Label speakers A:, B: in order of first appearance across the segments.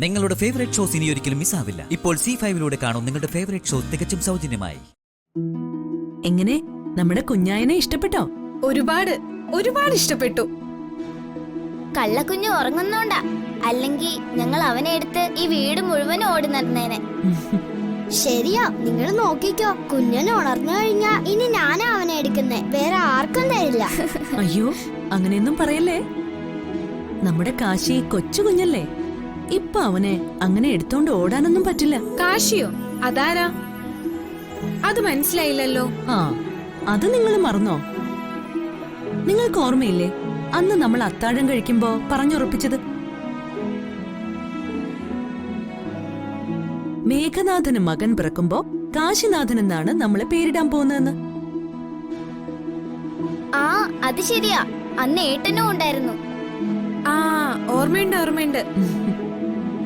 A: നിങ്ങളുടെ favourite shows ഇനി ഒരിക്കലും മിസ്സാവില്ല. ഇപ്പോൾ C5 കാണും നിങ്ങളുടെ ഫേവറേറ്റ് ഷോ തികച്ചും സൗജന്യമായി.
B: എങ്ങനെ നമ്മുടെ കുഞ്ഞായനെ ഇഷ്ടപ്പെട്ടോ?
C: ഒരുപാട് ഇഷ്ടപ്പെട്ടു.
D: കള്ളക്കുഞ്ഞ് ഉറങ്ങുന്നോണ്ടാ, അല്ലെങ്കിൽ ഞങ്ങൾ അവനെ എടുത്ത് ഈ വീട് മുഴുവൻ ഓടി നടന്നേനെ. ശരിയാ, നിങ്ങൾ നോക്കിക്കോ, കുഞ്ഞിനെ ഉണർന്നു കഴിഞ്ഞാ ഇനി ഞാനാ അവനെ എടുക്കുന്നേ, വേറെ ആർക്കും തരില്ല.
B: അയ്യോ, അങ്ങനെയൊന്നും പറയല്ലേ. നമ്മുടെ കാശി കൊച്ചു കുഞ്ഞല്ലേ, ഇപ്പൊ അവനെ അങ്ങനെ എടുത്തോണ്ട് ഓടാനൊന്നും പറ്റില്ല.
C: കാശിയോ? അതാരാ? അത് മനസ്സിലായില്ലല്ലോ.
B: ആ, അത് നിങ്ങൾ മറന്നോ? നിങ്ങൾക്ക് ഓർമ്മയില്ലേ അന്ന് നമ്മൾ അത്താഴം കഴിക്കുമ്പോ പറഞ്ഞുറപ്പിച്ചത്? മേഘനാഥന് മകൻ പിറക്കുമ്പോ കാശിനാഥൻ എന്നാണ് നമ്മളെ പേരിടാൻ പോകുന്നതെന്ന്.
D: ആ, അത് ശരിയാ, അന്ന് ഏട്ടനും ഉണ്ടായിരുന്നു.
C: ആ, ഓർമ്മയുണ്ട്.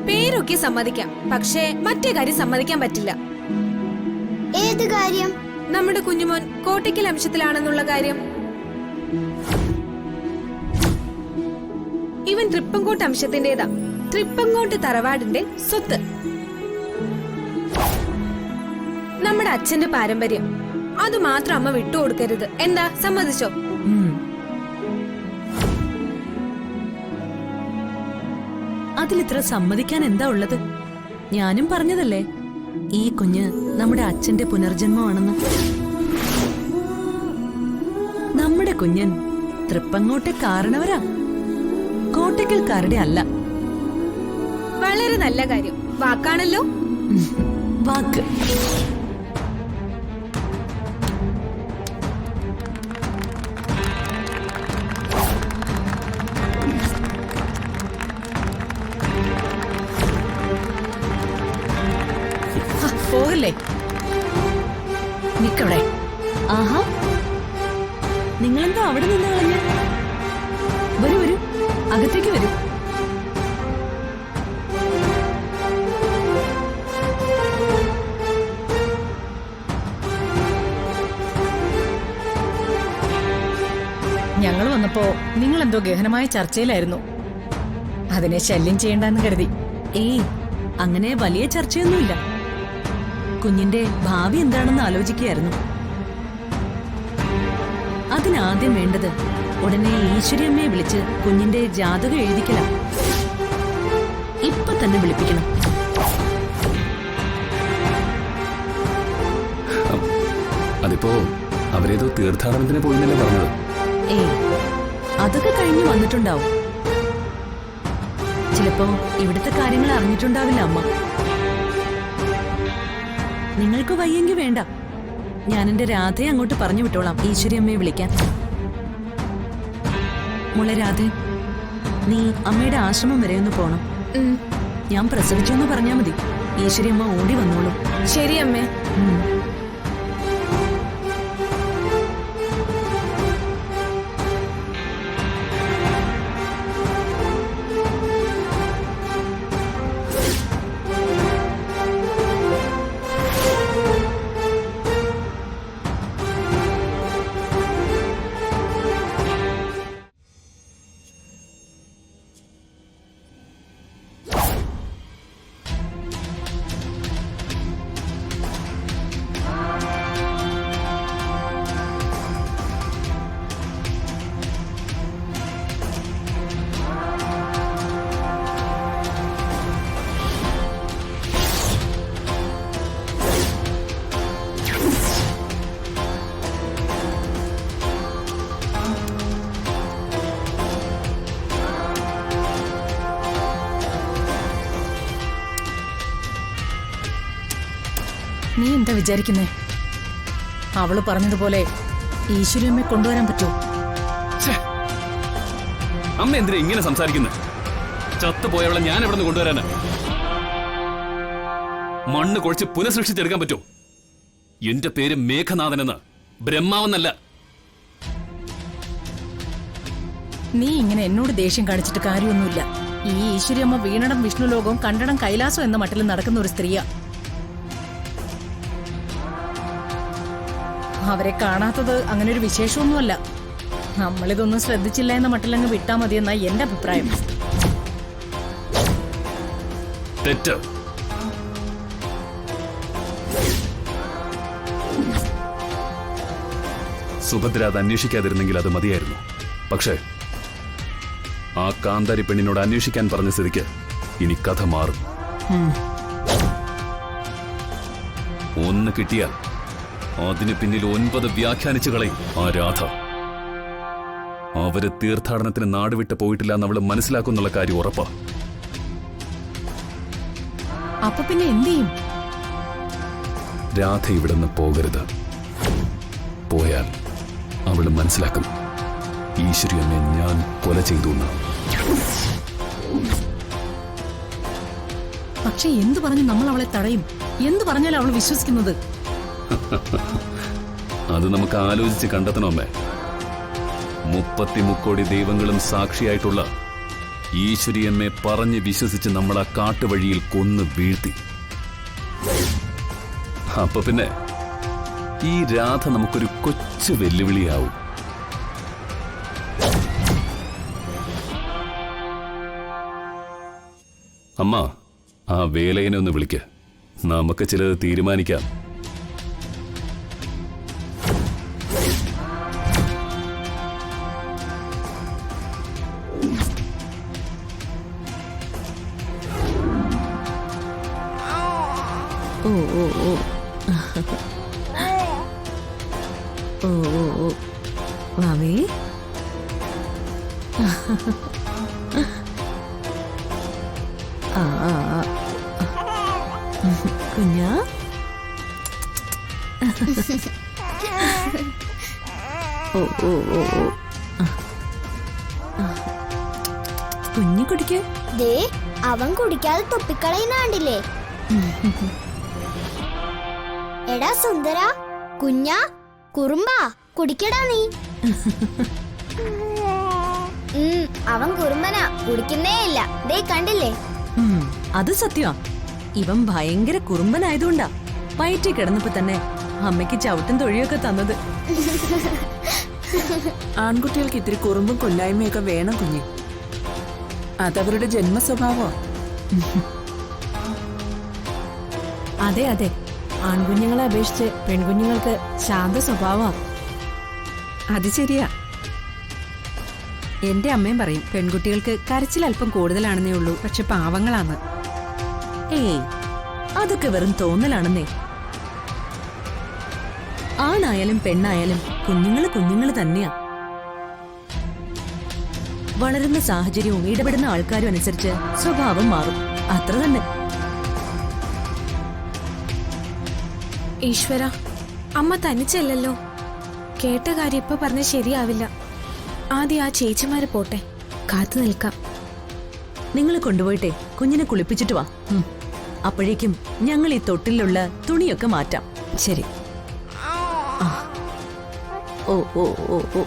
C: പേരൊക്കെ സമ്മതിക്കാം, പക്ഷേ മറ്റേ കാര്യം സമ്മതിക്കാൻ പറ്റില്ല.
D: ഏത് കാര്യം?
C: നമ്മുടെ കുഞ്ഞുമോൻ കോട്ടയ്ക്കൽ അംശത്തിലാണെന്നുള്ള കാര്യം. ഇവൻ തൃപ്പങ്കോട്ട് അംശത്തിന്റേതാ, തൃപ്പങ്കോട്ട് തറവാടിന്റെ സ്വത്ത്. നമ്മുടെ അച്ഛന്റെ പാരമ്പര്യം, അത് മാത്രം അമ്മ വിട്ടുകൊടുക്കരുത്. എന്താ, സമ്മതിച്ചോ?
B: അതിലിത്ര സമ്മതിക്കാൻ എന്താ ഉള്ളത്? ഞാനും പറഞ്ഞതല്ലേ ഈ കുഞ്ഞ് നമ്മുടെ അച്ഛന്റെ പുനർജന്മമാണെന്ന്. നമ്മുടെ കുഞ്ഞൻ തൃപ്പങ്ങോട്ടെ കാരണവരാ, കോട്ടയ്ക്കൽക്കാരുടെ അല്ല.
C: വളരെ നല്ല കാര്യം, വാക്കാണല്ലോ.
B: വാക്ക്.
E: പോകല്ലേ, നിക്കവിടെ.
B: ആഹാ, നിങ്ങളെന്താ അവിടെ നിന്ന് കളഞ്ഞ? വരൂ, അകത്തേക്ക് വരൂ.
E: ഞങ്ങൾ വന്നപ്പോ നിങ്ങൾ എന്തോ ഗഹനമായ ചർച്ചയിലായിരുന്നു. അതിനെ ശല്യം ചെയ്യണ്ടെന്ന് കരുതി.
B: ഏയ്, അങ്ങനെ വലിയ ചർച്ചയൊന്നുമില്ല. കുഞ്ഞിന്റെ ഭാവി എന്താണെന്ന് ആലോചിക്കുകയായിരുന്നു. അതിനാദ്യം വേണ്ടത് ഉടനെ ഈശ്വരിയമ്മയെ വിളിച്ച് കുഞ്ഞിന്റെ ജാതകം എഴുതിക്കല. ഇപ്പൊ തന്നെ വിളിപ്പിക്കണം.
F: അതിപ്പോ അവരേതോ തീർത്ഥാടനത്തിന് പോയിന്നല്ലേ പറഞ്ഞത്?
B: ഏയ്, അതൊക്കെ കഴിഞ്ഞു വന്നിട്ടുണ്ടാവും. ചിലപ്പോ ഇവിടുത്തെ കാര്യങ്ങൾ അറിഞ്ഞിട്ടുണ്ടാവില്ല അമ്മ. നിങ്ങൾക്ക് വയ്യെങ്കിൽ വേണ്ട, ഞാൻ എന്റെ രാധയെ അങ്ങോട്ട് പറഞ്ഞു വിട്ടോളാം ഈശ്വരിയമ്മയെ വിളിക്കാൻ. മോളെ രാധേ, നീ അമ്മയുടെ ആശ്രമം വരെ ഒന്ന് പോണം. ഞാൻ പ്രസവിച്ചു എന്ന് പറഞ്ഞാ മതി, ഈശ്വരിയമ്മ ഓടി വന്നോളൂ.
C: ശരി അമ്മേ.
E: നീ എന്താ വിചാരിക്കുന്നേ? അവള് പറഞ്ഞതുപോലെ ഈശ്വരിയമ്മയെ കൊണ്ടുവരാൻ പറ്റുമോ?
F: അമ്മ എന്തിനാ ഇങ്ങനെ സംസാരിക്കുന്നത്? ചത്തുപോയവളെ ഞാൻ എവിടെ നിന്ന് കൊണ്ടുവരാനാ? മണ്ണ് കുഴച്ച് പുനഃസൃഷ്ടിച്ചെടുക്കാൻ പറ്റുമോ? എന്റെ പേര് മേഘനാഥനെന്ന്, ബ്രഹ്മാവെന്നല്ല.
E: നീ ഇങ്ങനെ എന്നോട് ദേഷ്യം കാണിച്ചിട്ട് കാര്യമൊന്നുമില്ല. ഈ ഈശ്വരിയമ്മ വീണടം വിഷ്ണുലോകവും കണ്ടടം കൈലാസം എന്ന മട്ടിൽ നടക്കുന്ന ഒരു സ്ത്രീയാ. അവരെ കാണാത്തത് അങ്ങനെ ഒരു വിശേഷമൊന്നുമല്ല. നമ്മളിതൊന്നും ശ്രദ്ധിച്ചില്ല എന്ന മട്ടിലങ്ങ് വിട്ടാ മതിയെന്നാ എന്റെ അഭിപ്രായം.
F: തെറ്റ്. സുഭദ്ര അത് അന്വേഷിക്കാതിരുന്നെങ്കിൽ അത് മതിയായിരുന്നു. പക്ഷേ ആ കാന്താരി പെണ്ണിനോട് അന്വേഷിക്കാൻ പറഞ്ഞ സ്ഥിതിക്ക് ഇനി കഥ മാറും. ഒന്ന് കിട്ടിയാൽ അതിന് പിന്നിൽ 9 വ്യാഖ്യാനിച്ചു കളയും ആ രാധ. അവര് തീർത്ഥാടനത്തിന് നാടുവിട്ട് പോയിട്ടില്ല എന്ന് അവള് മനസ്സിലാക്കുന്നുള്ള കാര്യം ഉറപ്പാ.
E: അപ്പൊ പിന്നെ എന്ത് ചെയ്യും?
F: രാധ ഇവിടെ നിന്ന് പോകരുത്. പോയാൽ അവള് മനസ്സിലാക്കും ഈശ്വരി എന്നെ ഞാൻ കൊല ചെയ്തു എന്ന്.
E: പക്ഷെ എന്തു പറഞ്ഞു നമ്മൾ അവളെ തടയും? എന്തു പറഞ്ഞാലും അവൾ വിശ്വസിക്കുന്നത്?
F: അത് നമുക്ക് ആലോചിച്ച് കണ്ടെത്തണമേ. 33 കോടി ദൈവങ്ങളും സാക്ഷിയായിട്ടുള്ള ഈശ്വരിയമ്മയെ പറഞ്ഞ് വിശ്വസിച്ച് നമ്മൾ ആ കാട്ടുവഴിയിൽ കൊന്നു വീഴ്ത്തി. അപ്പൊ പിന്നെ ഈ രാധ നമുക്കൊരു കൊച്ചു വെല്ലുവിളിയാവും. അമ്മ, ആ വേലയനെ ഒന്ന് വിളിക്ക്. നമുക്ക് ചിലത് തീരുമാനിക്കാം.
B: ഓ ഓ ഓ ഓ ഓ ഓ വാവേ, ആ ആ ആ. കുഞ്ഞാ, ഓ ഓ ഓ ഓ. കുഞ്ഞു കുടിക്കേ.
D: ദേ അവൻ കുടിക്കാതെ തുപ്പിക്കളയുന്നാണ്ടില്ലേ? എടാ സുന്ദര, കുഞ്ഞാ, കുറുമ്പാ, കുടിക്കടാ നീ. അവൻ കുറുമ്പനാ, കുടിക്കുന്നേ ഇല്ല. ദേ കണ്ടില്ലേ?
B: അത് സത്യമാ. ഇവൻ ഭയങ്കര കുറുമ്പനായതുകൊണ്ടാ വയറ്റിൽ കിടന്നപ്പോ തന്നെ അമ്മയ്ക്ക് ചവിട്ടും തൊഴിയൊക്കെ തന്നത്.
G: ആൺകുട്ടികൾക്ക് ഇത്തിരി കുറുമ്പും കൊല്ലായ്മയൊക്കെ വേണം കുഞ്ഞ്. അതവരുടെ ജന്മസ്വഭാവോ.
C: അതെ അതെ, ആൺകുഞ്ഞുങ്ങളെ അപേക്ഷിച്ച് പെൺകുഞ്ഞുങ്ങൾക്ക് ശാന്ത സ്വഭാവം.
H: അത് ശരിയാ. എന്റെ അമ്മയും പറയും പെൺകുട്ടികൾക്ക് കരച്ചിൽ അല്പം കൂടുതലാണെന്നേ ഉള്ളൂ, പക്ഷെ പാവങ്ങളാണ്.
B: ഏയ്, അതൊക്കെ വെറും തോന്നലാണെന്നേ. ആണായാലും പെണ്ണായാലും കുഞ്ഞുങ്ങള് തന്നെയാ. വളരുന്ന സാഹചര്യവും ഇടപെടുന്ന ആൾക്കാരും അനുസരിച്ച് സ്വഭാവം മാറും, അത്ര തന്നെ.
C: ഈശ്വര, അമ്മ തനിച്ചല്ലല്ലോ. കേട്ട കാര്യം ഇപ്പൊ പറഞ്ഞ ശരിയാവില്ല. ആദ്യം ആ ചേച്ചിമാര് പോട്ടെ, കാത്തു നിൽക്കാം.
B: നിങ്ങൾ കൊണ്ടുപോയിട്ടെ കുഞ്ഞിനെ കുളിപ്പിച്ചിട്ട് വാ. അപ്പോഴേക്കും ഞങ്ങൾ ഈ തൊട്ടിലുള്ള തുണിയൊക്കെ മാറ്റാം.
H: ശരി.
B: ഓ ഓ ഓ ഓ.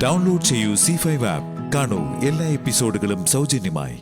I: ഡൗൺലോഡ് ചെയ്യൂ C5 ആപ്പ്. കാണൂ എല്ലാ എപ്പിസോഡുകളും സൗജന്യമായി.